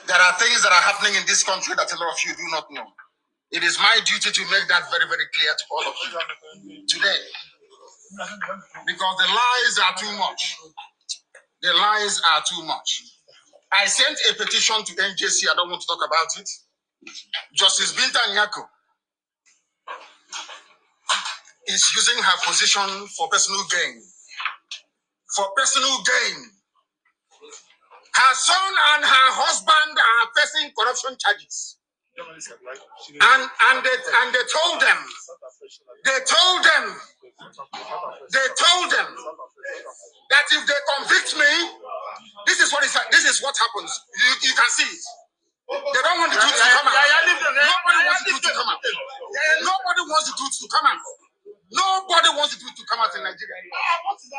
There are things that are happening in this country that a lot of you do not know. It is my duty to make that very, very clear to all of you today. Because the lies are too much. The lies are too much. I sent a petition to NJC. I don't want to talk about it. Justice Binta Nyako is using her position for personal gain. For personal gain. Her son and her husband are facing corruption charges. And they told them that if they convict me, this is what happens. You can see it. They don't want the truth to come out. Nobody wants the truth to come out. Nobody wants the truth to come out. Nobody wants the truth to come out in Nigeria.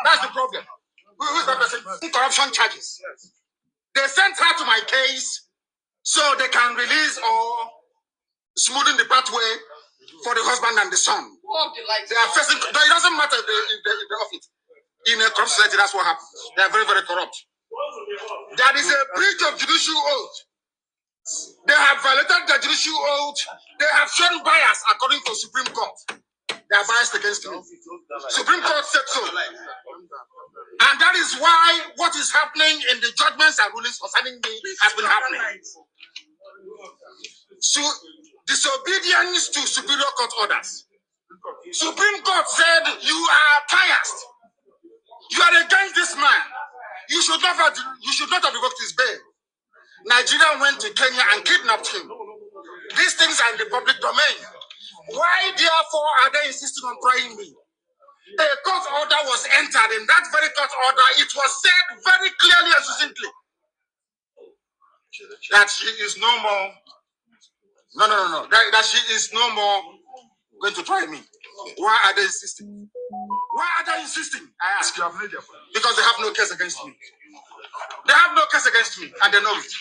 That's the problem. Who's that person? Corruption charges. They sent her to my case so they can release or smoothen the pathway for the husband and the son. They are facing. It doesn't matter if they off it. In a corrupt society, that's what happens. They are very, very corrupt. There is a breach of judicial oath. They have violated the judicial oath. They have shown bias according to Supreme Court. They are biased against me. Supreme Court said so. And that is why what is happening in the judgments and rulings concerning me has been happening. So, disobedience to Superior Court orders. Supreme Court said you are biased. You are against this man. You should not have revoked his bail. Nigeria went to Kenya and kidnapped him. These things are in the public domain. Why, therefore, are they insisting on trying me? A court order was entered. In that very court order, it was said very clearly and succinctly that she is no more. No. That she is no more going to try me. Why are they insisting? Why are they insisting? I ask you. Because they have no case against me. They have no case against me, and they know it.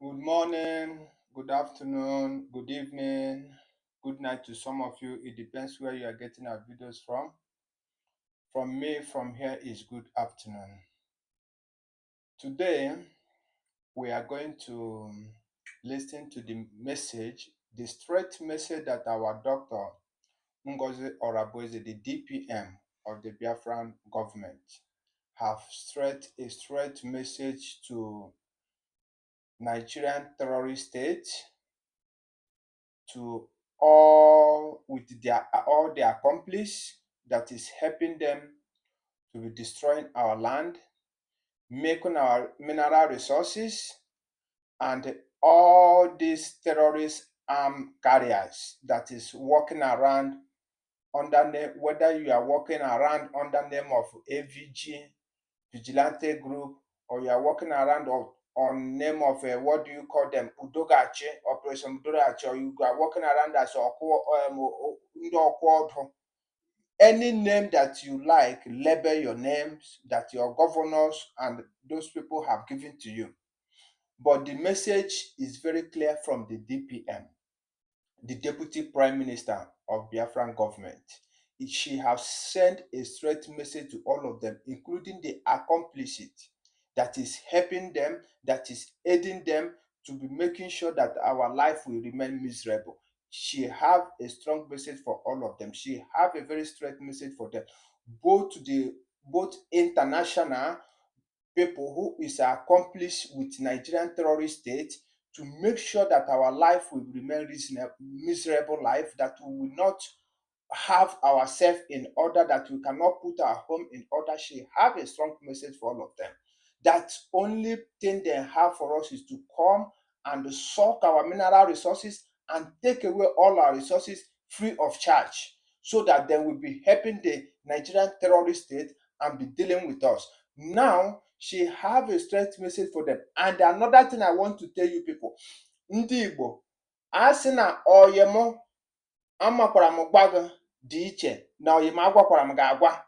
Good morning, good afternoon, good evening, good night to some of you. It depends where you are getting our videos from. From me, from here is good afternoon. Today, we are going to listen to the message, the straight message that our doctor, Ngozi Orabueze, the DPM of the Biafran government, have a straight message to Nigerian terrorist state, to all their accomplices that is helping them to be destroying our land, making our mineral resources, and all these terrorist arm carriers that is walking around under name, whether you are walking around under name of AVG, vigilante group, or you are walking around on name of what do you call them, Udogache, Operation Udogache, or you are walking around as any name that you like, label your names that your governors and those people have given to you. But the message is very clear from the DPM, the Deputy Prime Minister of Biafran government. She has sent a straight message to all of them, including the accomplices that is helping them, that is aiding them to be making sure that our life will remain miserable. She have a strong message for all of them. She have a very straight message for them, both international people who is accomplished with Nigerian terrorist state, to make sure that our life will remain miserable life, that we will not have ourselves in order, that we cannot put our home in order. She have a strong message for all of them. That only thing they have for us is to come and suck our mineral resources and take away all our resources free of charge, so that they will be helping the Nigerian terrorist state and be dealing with us. Now, she have a straight message for them. And another thing I want to tell you people, ndị Igbo, asị na oyemo amakwara m gwa gị dị iche na oyem agwakwara m ga-agwa.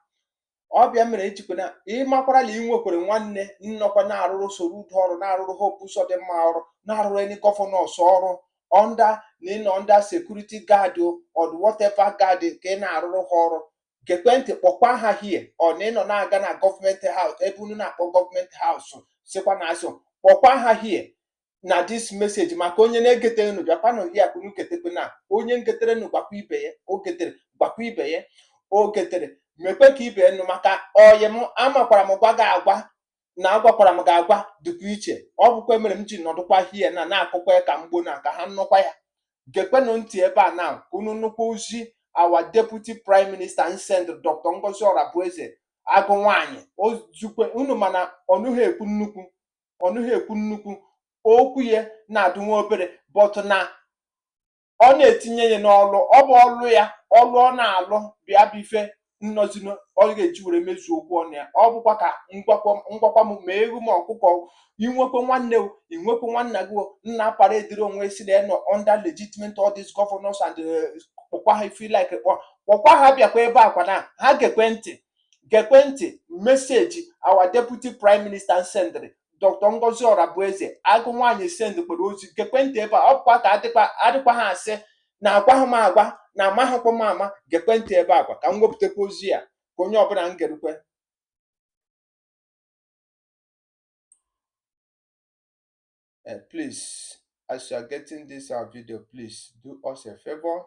Ọbịa mere ejikwana ịmakwara na ị nwekwara nwanne nnọkwa na-arụrụ Soludo ọrụ, na-arụrụ Hope Uzodimma ọrụ, na-arụrụ any governors ọrụ, under security guard or whatever guard ka ị na-arụrụ ha ọrụ. gekwentị kpọkwa ha hie ọ na ịnọ na-aga na gọọmenti haus ebe unu na-akpọ gọọmenti haus sikwa na asụ kpọkwa ha hie na dis meseji maka onye na-egetere unu bịakwanụ hie ka unu ketekwe na onye ngetere unu gbakwa ibe ya o getere gbakwa ibe ya o getere mekwe ka ibe nụ maka oyi m amakwara m gwa gị agwa na agwakwara m gị agwa dịkwa iche ọ bụkwa mere m ji nọdụkwa hie na na-akụkwa ya ka mgbo na ka ha nnụkwa ya gekwenụ ntị ebe a na unu nnukwu ozi our deputy prime minister nsend Dr. Ngozi Orabueze agụ nwanyị ozukwe unu mana ọnụghị ekwu nnukwu okwu ya na-adụ nwa obere but na ọ na-etinye ya n'ọlụ ọ bụ ọlụ ya ọlụ ọ na-alụ bịa bife nnọzi ọ ga-eji were mezuo okwu ọnụ ya ọ bụkwa ka ngwakwa m ma ewu ma ọkụkọ inwekwe nwanne inwekwe nwanna gị nna para ediri onwe si na nọ under legitimate all these governors and kpọkwa ha feel like kpọkwa ha bịakwa ebe akwa na ha gekwe ntị meseji our deputy prime minister sendịrị Dr. Ngozi Orabueze agụ nwaanyị send kpere ozi gekwentị ebe a ọ bụkwa ka adịkwa ha asị na agwaghị m agwa na amaghịkwa m ama gekwentị ebe akwa ka m wepụtakwa ozi ya ka onye ọbụla m gerukwe. Please, as you are getting this video, please do us a favor,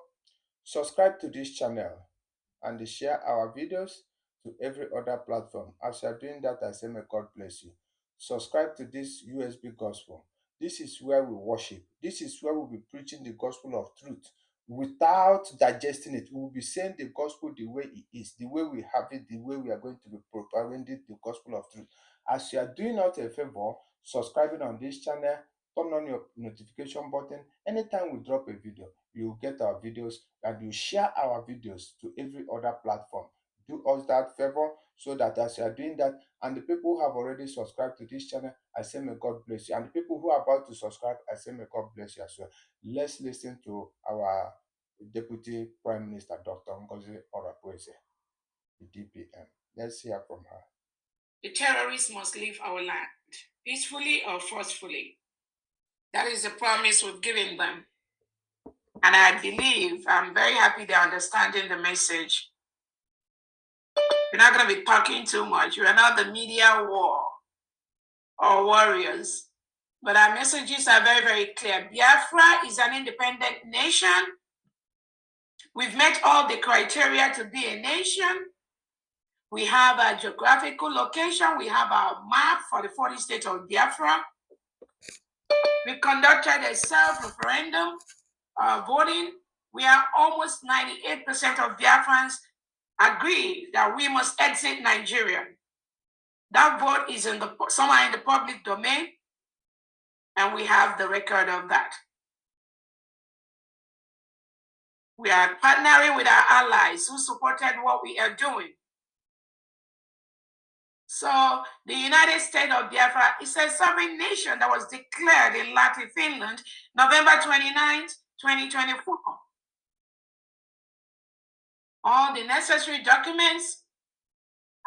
subscribe to this channel and share our videos to every other platform. As you are doing that, I say may God bless you. Subscribe to this USB gospel. This is where we worship. This is where we'll be preaching the gospel of truth without digesting it. We will be saying the gospel the way it is, the way we have it, the way we are going to be propagating the gospel of truth. As you are doing us a favor, subscribing on this channel, turn on your notification button. Anytime we drop a video, you will get our videos and you share our videos to every other platform. Do us that favor so that as you are doing that, and the people who have already subscribed to this channel, I say may God bless you. And the people who are about to subscribe, I say may God bless you as well. Let's listen to our Deputy Prime Minister, Dr. Ngozi Orabueze, the DPM. Let's hear from her. The terrorists must leave our land, peacefully or forcefully. That is the promise we've given them. And I believe, I'm very happy they're understanding the message. We're not going to be talking too much. We're not the media war or warriors. But our messages are very, very clear. Biafra is an independent nation. We've met all the criteria to be a nation. We have a geographical location. We have our map for the 40 states of Biafra. We conducted a self-referendum voting. We are almost 98% of Biafrans agree that we must exit Nigeria. That vote is somewhere in the public domain, and we have the record of that. We are partnering with our allies who supported what we are doing. So the United States of Biafra is a sovereign nation that was declared in Latin Finland, November 29th, 2024. All the necessary documents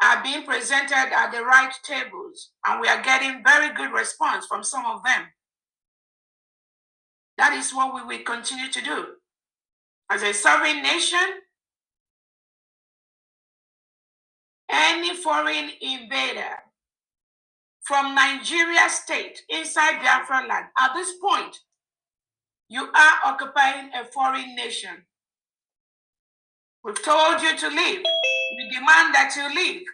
are being presented at the right tables, and we are getting very good response from some of them. That is what we will continue to do. As a sovereign nation, any foreign invader from Nigeria state inside Biafra land, at this point, you are occupying a foreign nation. We've told you to leave. We demand that you leave.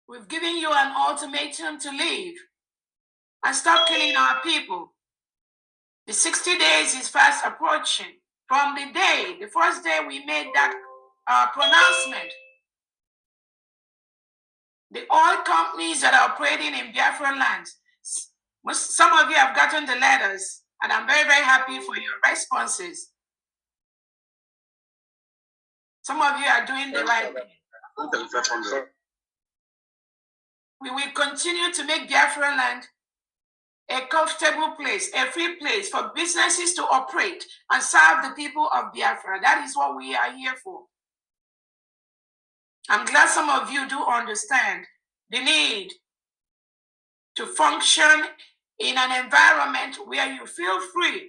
We've given you an ultimatum to leave and stop killing our people. The 60 days is fast approaching. From the first day we made that pronouncement, the oil companies that are operating in Biafra lands, some of you have gotten the letters, and I'm very, very happy for your responses. Some of you are doing the right thing. We will continue to make Biafra land a comfortable place, a free place for businesses to operate and serve the people of Biafra. That is what we are here for. I'm glad some of you do understand the need to function in an environment where you feel free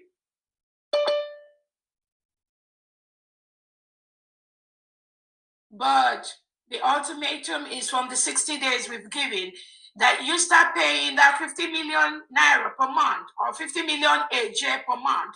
But the ultimatum is from the 60 days we've given that you start paying that 50 million naira per month or 50 million AJ per month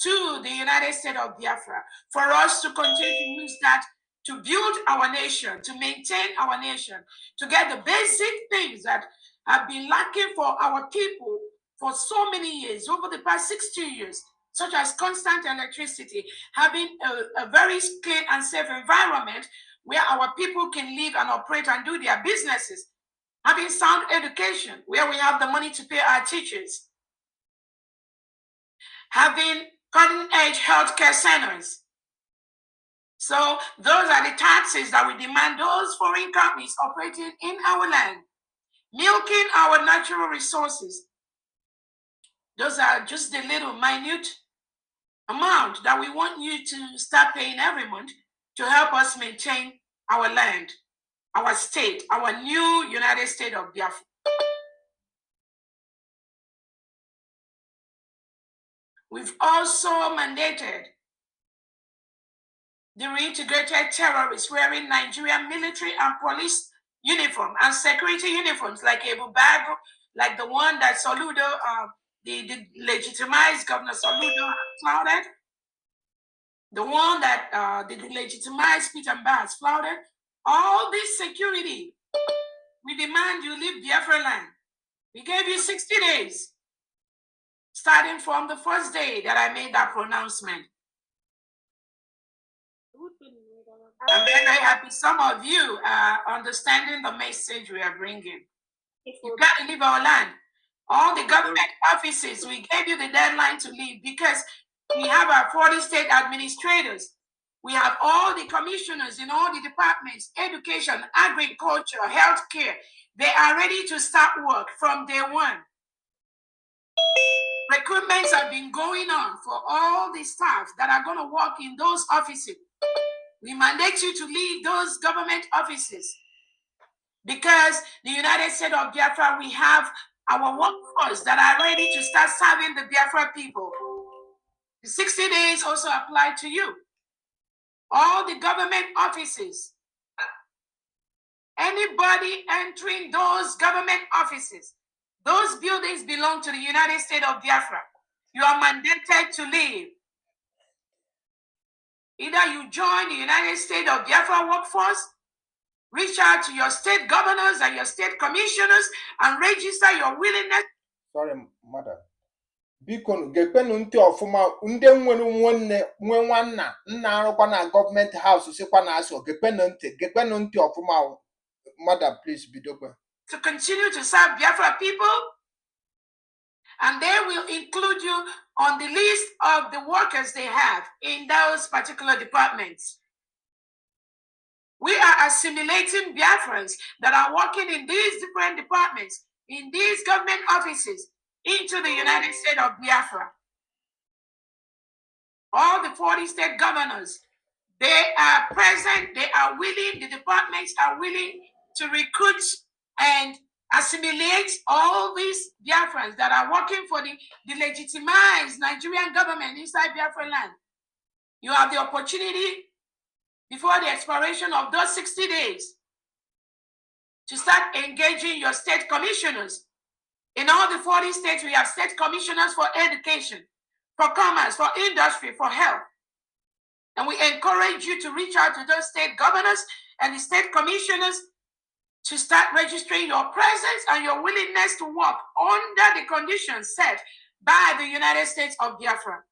to the United States of Biafra for us to continue to use that to build our nation, to maintain our nation, to get the basic things that have been lacking for our people for so many years, over the past 60 years, such as constant electricity, having a very clean and safe environment where our people can live and operate and do their businesses, having sound education where we have the money to pay our teachers, having cutting-edge healthcare centers. So those are the taxes that we demand those foreign companies operating in our land, milking our natural resources. Those are just the little minute amount that we want you to start paying every month to help us maintain our land, our state, our new United States of Biafra. We've also mandated the reintegrated terrorists wearing Nigerian military and police uniform and security uniforms like Ebu Bago, like the one that Soludo, the legitimized Governor Soludo flouted, the one that the legitimized Peter Mbas flouted. All this security, we demand you leave Biafra land. We gave you 60 days, starting from the first day that I made that pronouncement. I'm very happy some of you are understanding the message we are bringing. You got to leave our land. All the government offices, we gave you the deadline to leave because we have our 40 state administrators. We have all the commissioners in all the departments, education, agriculture, healthcare. They are ready to start work from day one. Recruitments have been going on for all the staff that are going to work in those offices. We mandate you to leave those government offices because the United States of Biafra, we have our workforce that are ready to start serving the Biafra people. The 60 days also apply to you. All the government offices, anybody entering those government offices, those buildings belong to the United States of Biafra. You are mandated to leave. Either you join the United States of Biafra workforce, reach out to your state governors and your state commissioners and register your willingness. Sorry, madam. Biko gekwenụ ntị ọfụma ndị nwere nwanne nwe nwanna nna arụkwa na gọọmenti haus sikwa na asọ gekwenụ ntị ọfụma. Madam, please bidokwe. To continue to serve Biafra people, and they will include you on the list of the workers they have in those particular departments. We are assimilating Biafrans that are working in these different departments, in these government offices, into the United States of Biafra. All the 40 state governors, they are present, they are willing, the departments are willing to recruit and assimilate all these Biafrans that are working for the legitimized Nigerian government inside Biafra land. You have the opportunity before the expiration of those 60 days to start engaging your state commissioners. In all the 40 states, we have state commissioners for education, for commerce, for industry, for health. And we encourage you to reach out to those state governors and the state commissioners to start registering your presence and your willingness to work under the conditions set by the United States of Biafra.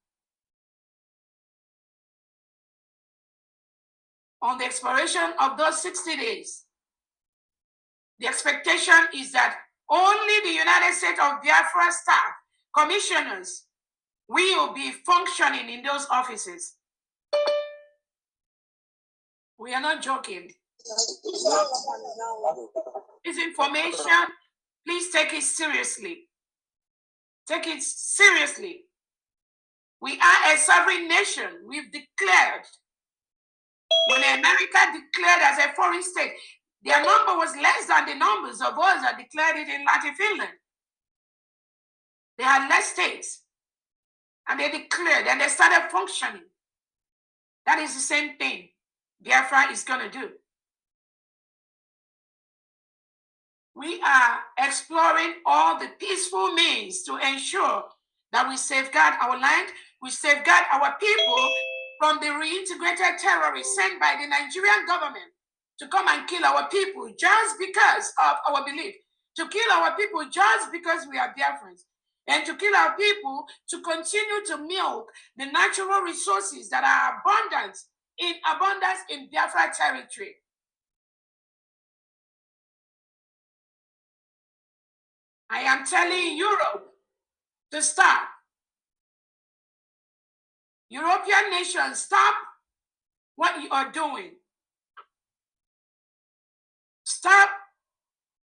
On the expiration of those 60 days, the expectation is that only the United States of Biafra staff, commissioners, will be functioning in those offices. We are not joking. This information, please take it seriously. Take it seriously. We are a sovereign nation. We've declared. When America declared as a foreign state, their number was less than the numbers of us that declared it in Latin Finland. They had less states. And they declared and they started functioning. That is the same thing. Biafra is going to do. We are exploring all the peaceful means to ensure that we safeguard our land, we safeguard our people from the reintegrated terrorists sent by the Nigerian government to come and kill our people just because of our belief, to kill our people just because we are Biafrans, and to kill our people to continue to milk the natural resources that are in abundance in Biafra territory. I am telling Europe to stop. European nations, stop what you are doing. Stop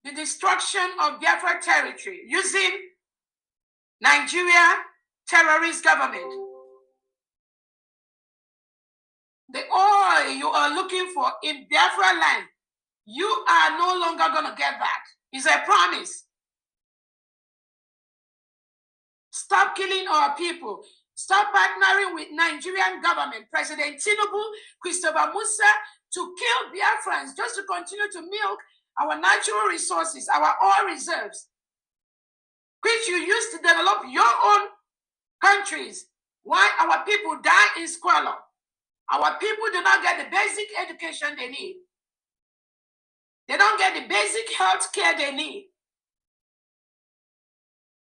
the destruction of Biafra territory using Nigeria terrorist government. The oil you are looking for in Biafra land, you are no longer going to get that. It's a promise. Stop killing our people. Stop partnering with Nigerian government, President Tinubu, Christopher Musa, to kill Biafrans just to continue to milk our natural resources, our oil reserves, which you used to develop your own countries, while our people die in squalor. Our people do not get the basic education they need. They don't get the basic health care they need.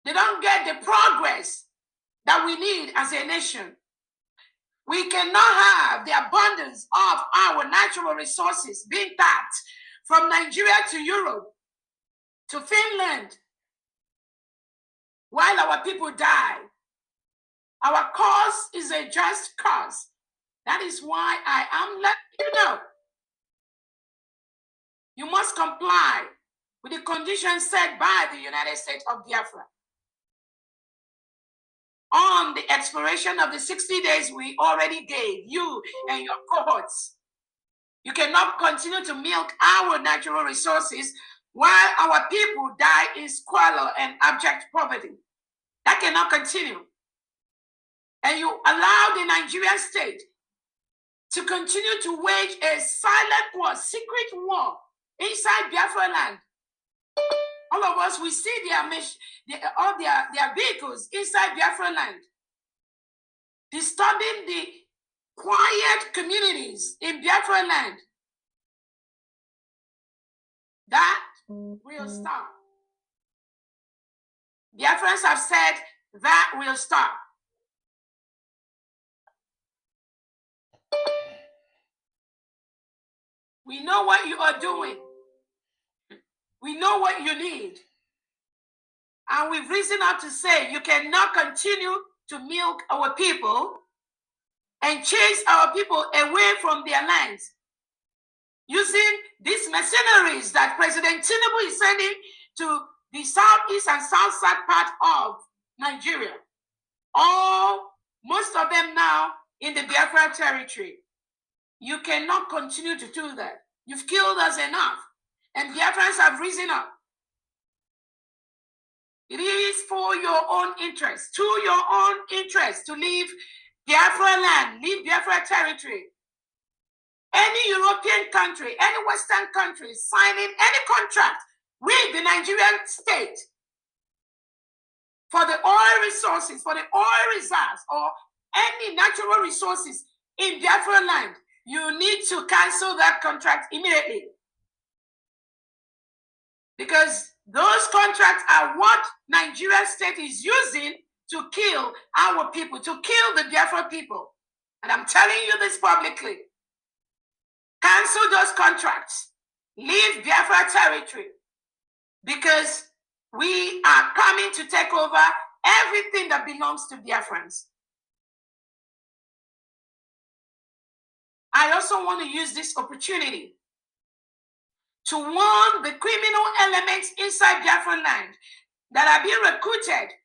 They don't get the progress that we need as a nation. We cannot have the abundance of our natural resources being tapped from Nigeria to Europe to Finland while our people die. Our cause is a just cause. That is why I am letting you know. You must comply with the conditions set by the United States of Biafra. On the expiration of the 60 days we already gave you and your cohorts, you cannot continue to milk our natural resources while our people die in squalor and abject poverty. That cannot continue. And you allow the Nigerian state to continue to wage a silent war, secret war inside Biafra land. All of us, we see all their vehicles inside Biafra land, disturbing the quiet communities in Biafra land. That will stop. Biafrans have said that will stop. We know what you are doing. We know what you need. And we've risen up to say you cannot continue to milk our people and chase our people away from their lands using these mercenaries that President Tinubu is sending to the southeast and south part of Nigeria. Most of them now in the Biafra territory. You cannot continue to do that. You've killed us enough. And Biafrans have risen up. It is for your own interest, to your own interest, to leave Biafra land, leave Biafra territory. Any European country, any Western country signing any contract with the Nigerian state for the oil resources, for the oil reserves, or any natural resources in Biafra land, you need to cancel that contract immediately. Because those contracts are what Nigerian state is using to kill our people, to kill the Biafra people. And I'm telling you this publicly. Cancel those contracts. Leave Biafra territory. Because we are coming to take over everything that belongs to Biafrans. I also want to use this opportunity to warn the criminal elements inside Biafra land that are being recruited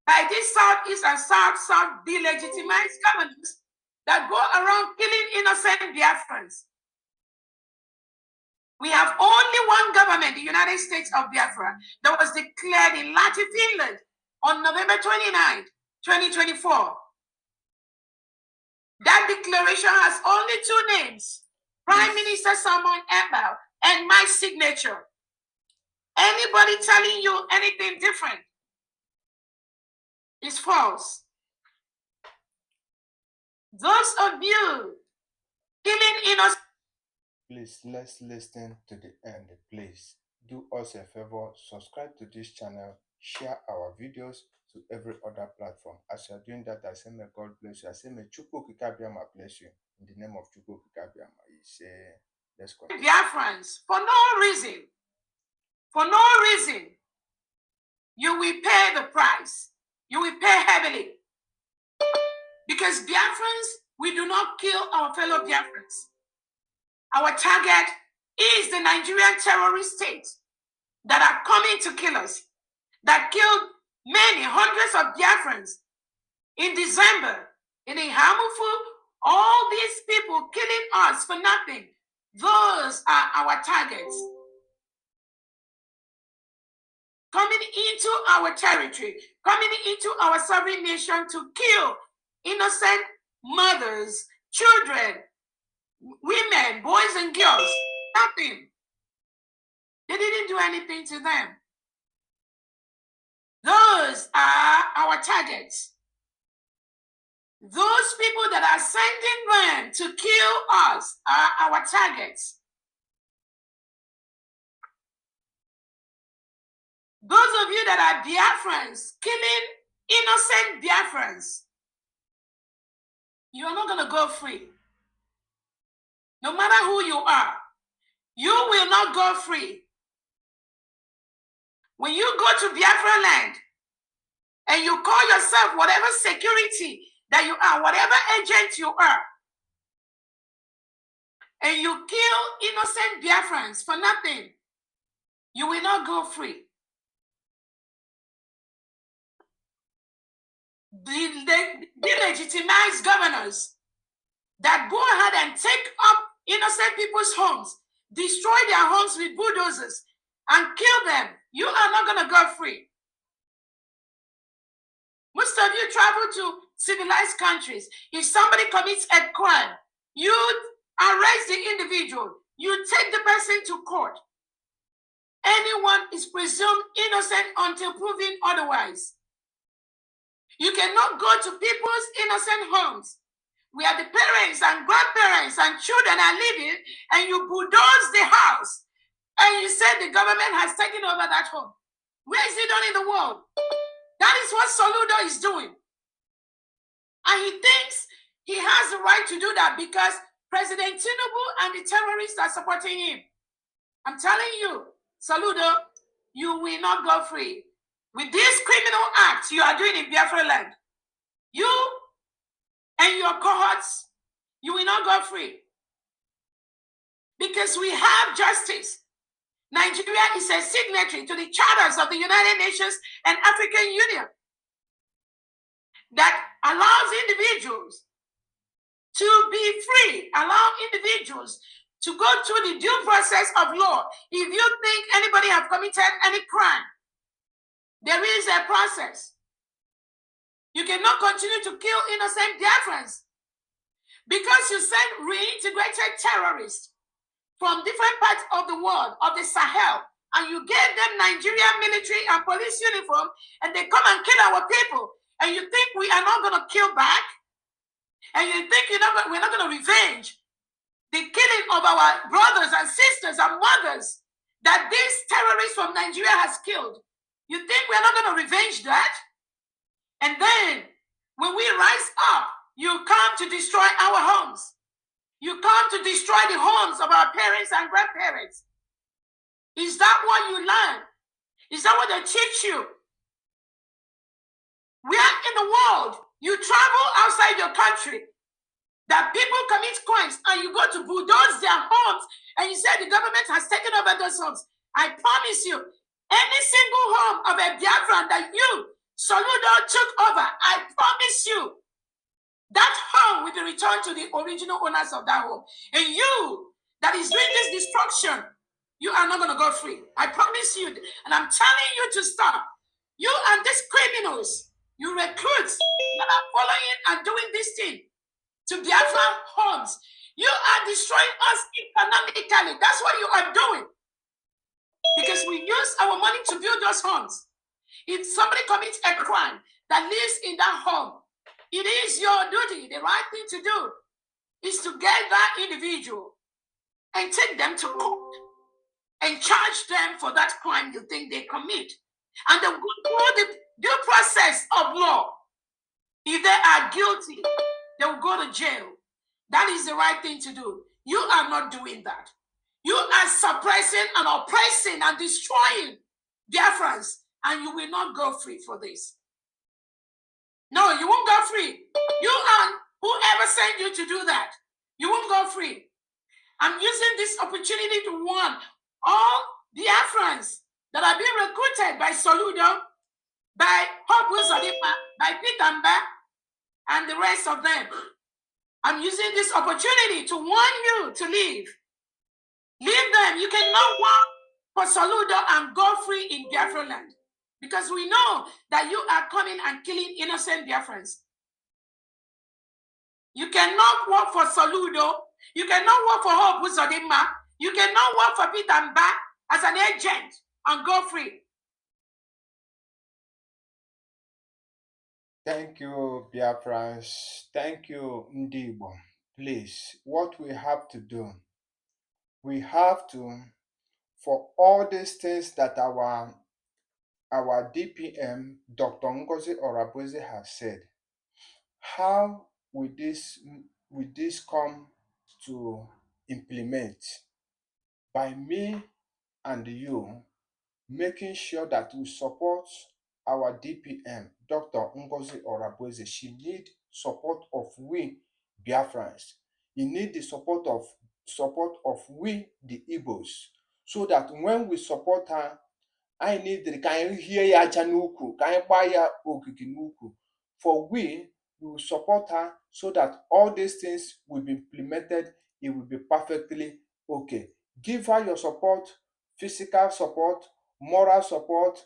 by these southeast and south delegitimized governments that go around killing innocent Biafrans. We have only one government, the United States of Biafra, that was declared in Lati, Finland on November 29, 2024. That declaration has only two names, Prime Minister Simon Ekpa, and my signature. Anybody telling you anything different is false. Those of you killing innocent. Please, let's listen to the end. Please do us a favor, subscribe to this channel, share our videos to every other platform. As you are doing that, I say may God bless you. I say may Suppo bless you. In the name of Suppo, he say, let's continue. Biafrans, for no reason, you will pay the price. You will pay heavily. Because Biafrans, we do not kill our fellow Biafrans. Our target is the Nigerian terrorist state that are coming to kill us, that killed many hundreds of Biafrans in December, in a harmful, all these people killing us for nothing. Those are our targets. Coming into our territory, coming into our sovereign nation to kill innocent mothers, children, women, boys and girls, nothing. They didn't do anything to them. Those are our targets. Those people that are sending them to kill us are our targets. Those of you that are Biafrans, killing innocent Biafrans, you are not going to go free. No matter who you are, you will not go free. When you go to Biafra land and you call yourself whatever security that you are, whatever agent you are, and you kill innocent Biafrans for nothing, you will not go free. The delegitimized governors that go ahead and take up innocent people's homes, destroy their homes with bulldozers, and kill them, you are not going to go free. Most of you travel to civilized countries. If somebody commits a crime, you arrest the individual. You take the person to court. Anyone is presumed innocent until proven otherwise. You cannot go to people's innocent homes where the parents and grandparents and children are living, and you bulldoze the house, and you say the government has taken over that home. Where is it done in the world? That is what Soludo is doing. And he thinks he has the right to do that because President Tinubu and the terrorists are supporting him. I'm telling you, Soludo, you will not go free. With these criminal acts you are doing in Biafra land, you and your cohorts, you will not go free. Because we have justice. Nigeria is a signatory to the charters of the United Nations and African Union that allows individuals to be free, allow individuals to go through the due process of law. If you think anybody have committed any crime, there is a process. You cannot continue to kill innocent Biafrans because you send reintegrated terrorists from different parts of the world, of the Sahel, and you gave them Nigerian military and police uniform, and they come and kill our people, and you think we are not going to kill back? And you think we're not going to revenge the killing of our brothers and sisters and mothers that these terrorists from Nigeria has killed? You think we're not going to revenge that? And then, when we rise up, you come to destroy our homes. You come to destroy the homes of our parents and grandparents. Is that what you learn? Is that what they teach you? Where in the world you travel outside your country that people commit crimes and you go to bulldoze their homes and you say the government has taken over those homes? I promise you, any single home of a Biafran that you, Soludo, took over, I promise you, that home will be returned to the original owners of that home. And you that is doing this destruction, you are not going to go free. I promise you. And I'm telling you to stop. You and these criminals, you recruits that are following and doing this thing to Biafra homes. You are destroying us economically. That's what you are doing. Because we use our money to build those homes. If somebody commits a crime that lives in that home, it is your duty, the right thing to do is to get that individual and take them to court and charge them for that crime you think they commit. And they will go through the due process of law. If they are guilty, they will go to jail. That is the right thing to do. You are not doing that. You are suppressing and oppressing and destroying Biafrans, and you will not go free for this. No, you won't go free. You and whoever sent you to do that, you won't go free. I'm using this opportunity to warn all Biafrans that are being recruited by Soludo, by Hope Uzodimma, by Pitamba, and the rest of them. I'm using this opportunity to warn you to leave. Leave them. You cannot walk for Soludo and go free in Biafra land. Because we know that you are coming and killing innocent Biafrans. You cannot work for Soludo. You cannot work for Hope Uzodimma. You cannot work for Pitamba as an agent and go free. Thank you, Biafrans. Thank you, Igbo. Please, what we have to do, we have to, for all these things that our DPM, Dr. Ngozi Orabueze, has said, how will this come to implement? By me and you making sure that we support our DPM, Dr. Ngozi Orabueze. She need support of we Biafrans. He need the support of we the Igbos, so that when we support her, I need the kind hear ya aja n'ukwu, ka anyị gbaa ya ogige n'ukwu. For we will support her so that all these things will be implemented. It will be perfectly okay. Give her your support, physical support, moral support,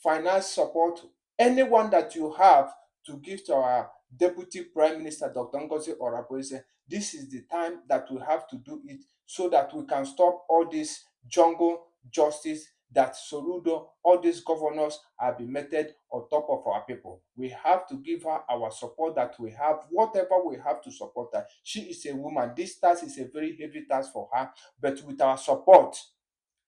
finance support, anyone that you have to give to our Deputy Prime Minister, Dr. Ngozi Orabueze. This is the time that we have to do it so that we can stop all this jungle justice that Soludo, all these governors have been meted on top of our people. We have to give her our support that we have, whatever we have to support her. She is a woman. This task is a very heavy task for her, but with our support,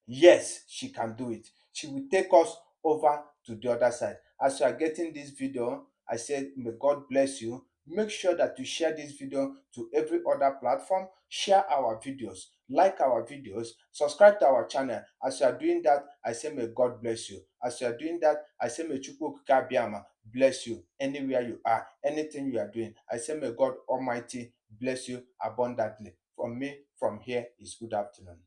yes, she can do it. She will take us over to the other side. As you are getting this video, I said, may God bless you. Make sure that you share this video to every other platform. Share our videos, like our videos, subscribe to our channel. As you are doing that, I say, may God bless you. As you are doing that, I say, may Chukwu Okike bless you anywhere you are, anything you are doing. I say, may God Almighty bless you abundantly. From me, from here is good afternoon.